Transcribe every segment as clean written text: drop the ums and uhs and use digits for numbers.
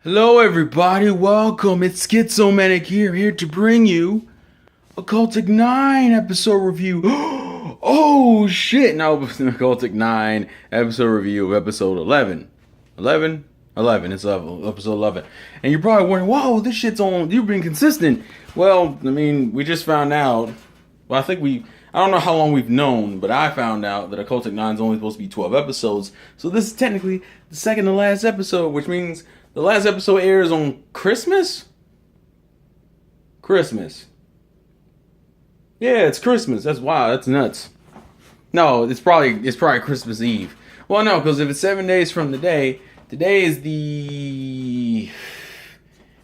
Hello everybody, welcome. It's Schizomanic here to bring you Occultic 9 episode review. Oh shit, no, it's an Occultic 9 episode review of episode 11. 11? 11, it's episode 11. And you're probably wondering, whoa, this shit's on, you've been consistent. Well, I mean, we just found out, I don't know how long we've known, but I found out that Occultic 9 is only supposed to be 12 episodes. So this is technically the second to last episode, which means the last episode airs on Christmas? Christmas. Yeah, it's Christmas. That's wild. That's nuts. No, it's probably Christmas Eve. Well, no, because if it's 7 days from today is the...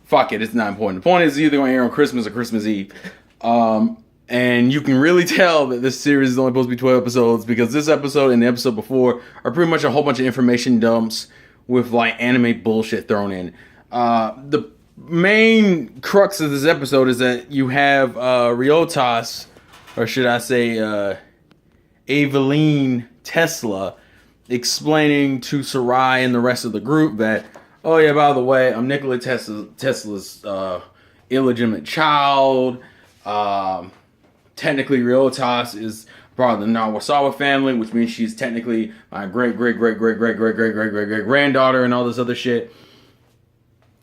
Fuck it, it's not important. The point is it's either going to air on Christmas or Christmas Eve. And you can really tell that this series is only supposed to be 12 episodes because this episode and the episode before are pretty much a whole bunch of information dumps with like anime bullshit thrown in. The main crux of this episode is that you have Riotas, or should I say Aveline Tesla, explaining to Sarai and the rest of the group that, oh yeah, by the way, I'm Nikola Tesla's illegitimate child. Technically, Riotas is part of the Nawasawa family, which means she's technically my great granddaughter and all this other shit.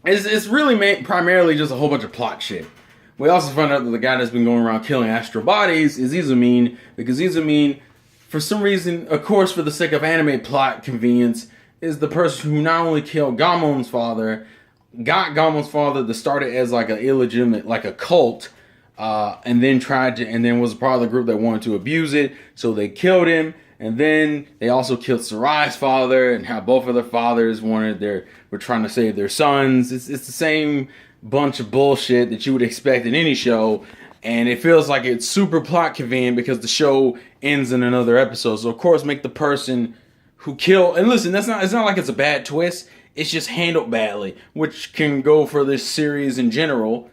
It's really primarily just a whole bunch of plot shit. We also found out that the guy that's been going around killing astral bodies is Izumine, because Izumine, for some reason, of course for the sake of anime plot convenience, is the person who not only killed Gamon's father, got Gamon's father to start it as like an illegitimate, like a cult, and then was a part of the group that wanted to abuse it, so they killed him, and then they also killed Sarai's father, and how both of their fathers were trying to save their sons. It's the same bunch of bullshit that you would expect in any show, and it feels like it's super plot convenient because the show ends in another episode. So of course make the person who killed, and listen, it's not like it's a bad twist, it's just handled badly, which can go for this series in general.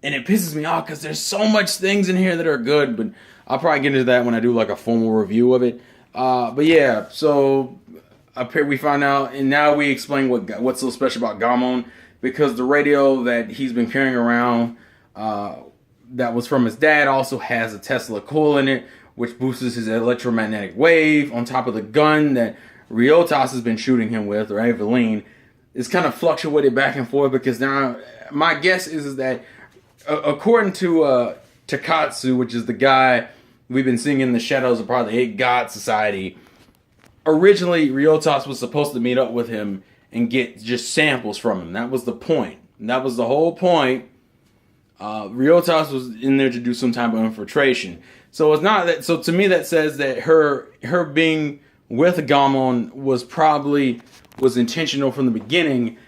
And it pisses me off because there's so much things in here that are good, but I'll probably get into that when I do like a formal review of it. But yeah, so we find out, and now we explain what's so special about Gamon, because the radio that he's been carrying around, that was from his dad, also has a Tesla coil in it, which boosts his electromagnetic wave on top of the gun that Riotas has been shooting him with, or Aveline. It's kind of fluctuated back and forth because now my guess is that according to Takatsu, which is the guy we've been seeing in the shadows of part of the 8 God Society, originally Riotas was supposed to meet up with him and get just samples from him. That was the point. That was the whole point. Riotas was in there to do some type of infiltration. So it's not that. So to me, that says that her being with Gamon was intentional from the beginning.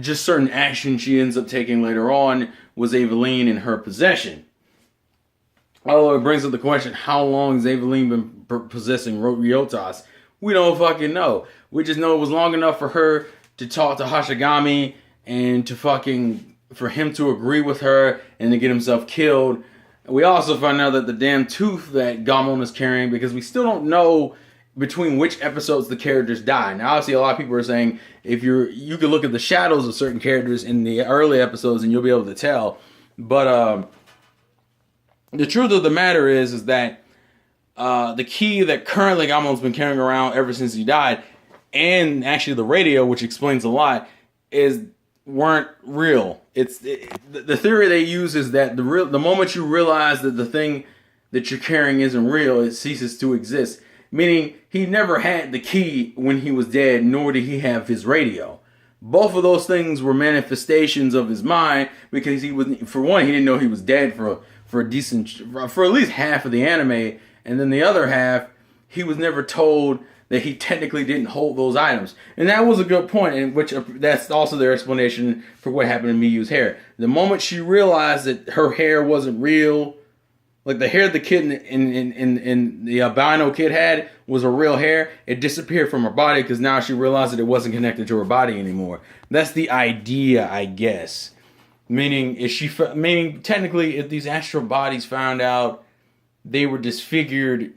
Just certain action she ends up taking later on was Aveline in her possession. Although it brings up the question, how long has Aveline been possessing Riotas? We don't fucking know. We just know it was long enough for her to talk to Hashigami and for him to agree with her and to get himself killed. We also find out that the damn tooth that Gamon is carrying, because we still don't know between which episodes the characters die. Now, obviously, a lot of people are saying you can look at the shadows of certain characters in the early episodes and you'll be able to tell. But the truth of the matter is that the key that currently Gamon's been carrying around ever since he died, and actually the radio, which explains a lot, weren't real. The theory they use is that the moment you realize that the thing that you're carrying isn't real, it ceases to exist. Meaning, he never had the key when he was dead, nor did he have his radio. Both of those things were manifestations of his mind, because for one, he didn't know he was dead for at least half of the anime, and then the other half, he was never told that he technically didn't hold those items. And that was a good point, in which that's also their explanation for what happened to Miyu's hair. The moment she realized that her hair wasn't real, like the hair the kid in the albino kid had was a real hair, it disappeared from her body because now she realized that it wasn't connected to her body anymore. That's the idea, I guess. Meaning technically, if these astral bodies found out they were disfigured,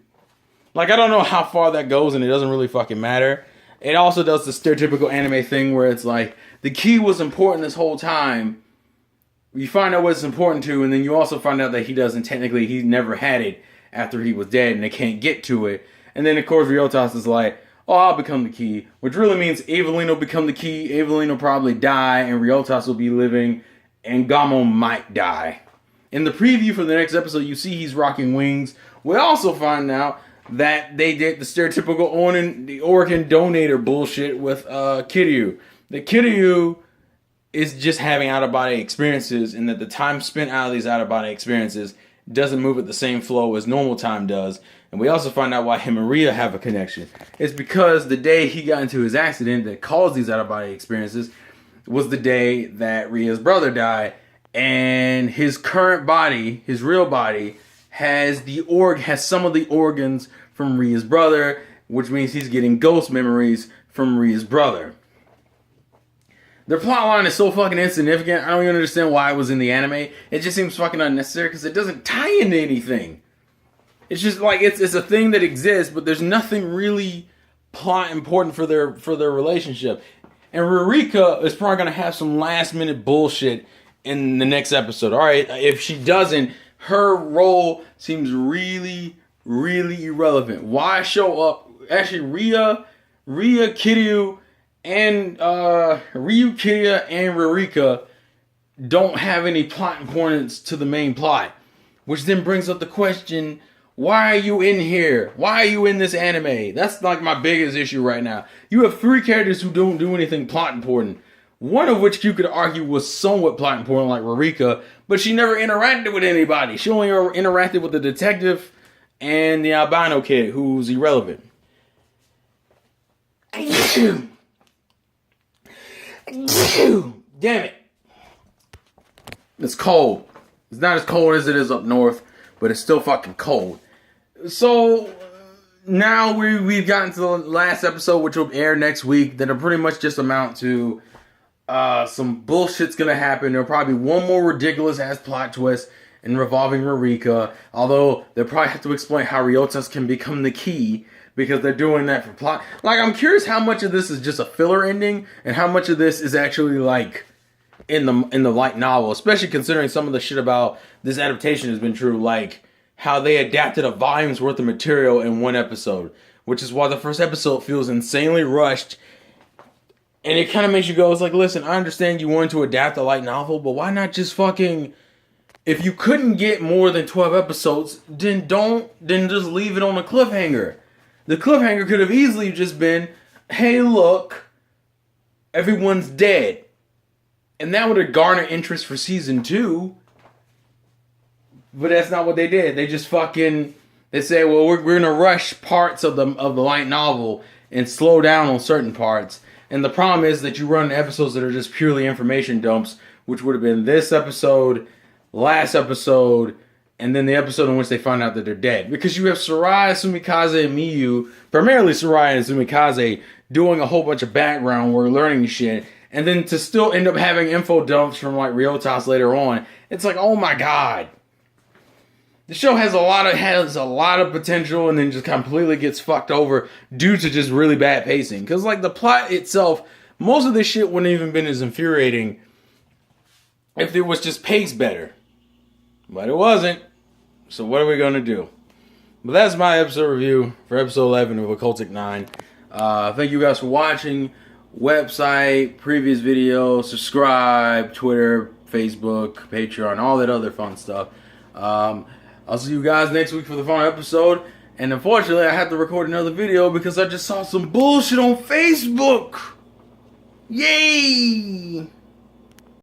like I don't know how far that goes, and it doesn't really fucking matter. It also does the stereotypical anime thing where it's like the key was important this whole time. You find out what it's important to, and then you also find out that he never had it after he was dead, and they can't get to it. And then, of course, Ryotas is like, oh, I'll become the key, which really means Evelyn will become the key, Evelyn will probably die, and Ryotas will be living, and Gamo might die. In the preview for the next episode, you see he's rocking wings. We also find out that they did the stereotypical organ donator bullshit with Kiryu. That Kiryu is just having out-of-body experiences, and that the time spent out of these out-of-body experiences doesn't move at the same flow as normal time does. And we also find out why him and Rhea have a connection. It's because the day he got into his accident that caused these out-of-body experiences was the day that Rhea's brother died. And his current body, his real body, has some of the organs from Rhea's brother, which means he's getting ghost memories from Rhea's brother. Their plotline is so fucking insignificant, I don't even understand why it was in the anime. It just seems fucking unnecessary because it doesn't tie into anything. It's just like, it's a thing that exists, but there's nothing really plot important for their relationship. And Rurika is probably going to have some last minute bullshit in the next episode. Alright, if she doesn't, her role seems really, really irrelevant. Why show up? Actually, Rhea, Kiryu, and Rurika don't have any plot importance to the main plot. Which then brings up the question, why are you in here? Why are you in this anime? That's like my biggest issue right now. You have 3 characters who don't do anything plot important. One of which you could argue was somewhat plot important, like Rurika, but she never interacted with anybody. She only interacted with the detective and the albino kid, who's irrelevant. Damn it. It's cold. It's not as cold as it is up north, but it's still fucking cold. So now we've gotten to the last episode, which will air next week, that'll pretty much just amount to some bullshit's gonna happen. There'll probably be one more ridiculous ass plot twist involving Rurika, although they'll probably have to explain how Ryotas can become the key, because they're doing that for plot. Like, I'm curious how much of this is just a filler ending and how much of this is actually like in the light novel, especially considering some of the shit about this adaptation has been true, like how they adapted a volume's worth of material in one episode, which is why the first episode feels insanely rushed. And it kind of makes you go, it's like, listen, I understand you wanted to adapt a light novel, but why not just fucking, if you couldn't get more than 12 episodes, then just leave it on a cliffhanger. The cliffhanger could have easily just been, hey, look, everyone's dead. And that would have garnered interest for season 2. But that's not what they did. They just they say, well, we're going to rush parts of the light novel and slow down on certain parts. And the problem is that you run episodes that are just purely information dumps, which would have been this episode, last episode, and then the episode in which they find out that they're dead. Because you have Sarai, Sumikaze, and Miyu, primarily Sarai and Sumikaze, doing a whole bunch of background work, learning shit, and then to still end up having info dumps from like Ryotas later on. It's like, oh my god. The show has a lot of potential, and then just completely gets fucked over due to just really bad pacing. Because like the plot itself, most of this shit wouldn't even been as infuriating if it was just paced better. But it wasn't. So what are we going to do? But that's my episode review for episode 11 of Occultic 9. Thank you guys for watching. Website, previous video, subscribe, Twitter, Facebook, Patreon, all that other fun stuff. I'll see you guys next week for the final episode. And unfortunately, I have to record another video because I just saw some bullshit on Facebook. Yay!